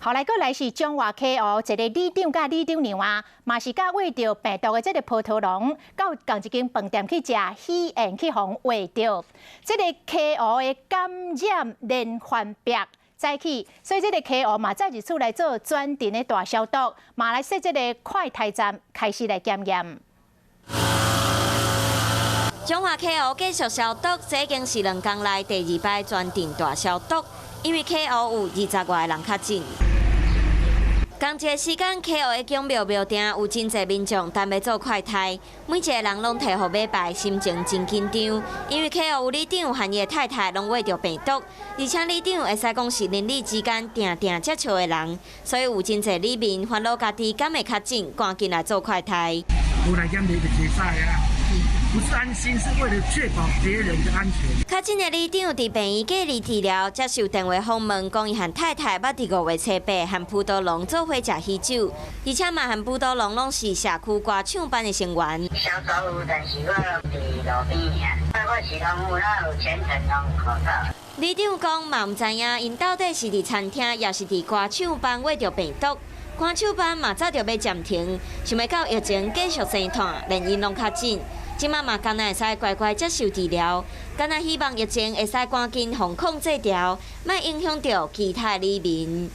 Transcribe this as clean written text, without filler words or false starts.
后来过来是中华 KO 一个里长甲里长娘啊，嘛是甲喂着病毒的这个葡萄龙，到同一间饭店去食喜宴去互喂着，这个 KO 的感染连环壁。 早起，所以这个 KO 嘛，再一次来做专程的大消毒，嘛来设这个快筛站开始来检验。中华 KO 继续消毒，这已经是2天来第2摆专程大消毒，因为 KO 有20外个人确诊。同一个时间 ，KO 的宫庙庙埕有真侪民众等要做快筛，每一个人拢摕互买牌，心情真紧张，因为 KO 有里长和伊的太太拢喂着病毒，而且里长会使讲是邻里之间定定接触的人，所以有真侪里民烦恼家己敢会确诊，赶紧来做快筛。无来检查就袂使啊！ 不是安心，是为了确保别人的安全。确诊的里长伫病院隔离治疗，接受电话访问，讲伊和太太捌伫5月初8和葡萄龙做伙食喜酒，而且嘛和葡萄龙拢是社区歌唱班的成员。小走有，但是我拢伫路边尔，我是拢有啦，有全程拢口罩。里长讲嘛，毋知影因到底是伫餐厅，也是伫歌唱班喂着病毒。歌唱班嘛早就要暂停，想要到疫情继续生团，连因拢确诊。 即马嘛，敢若会使乖乖接受治疗，敢若希望疫情会使赶紧防控制掉，莫影响到其他里民。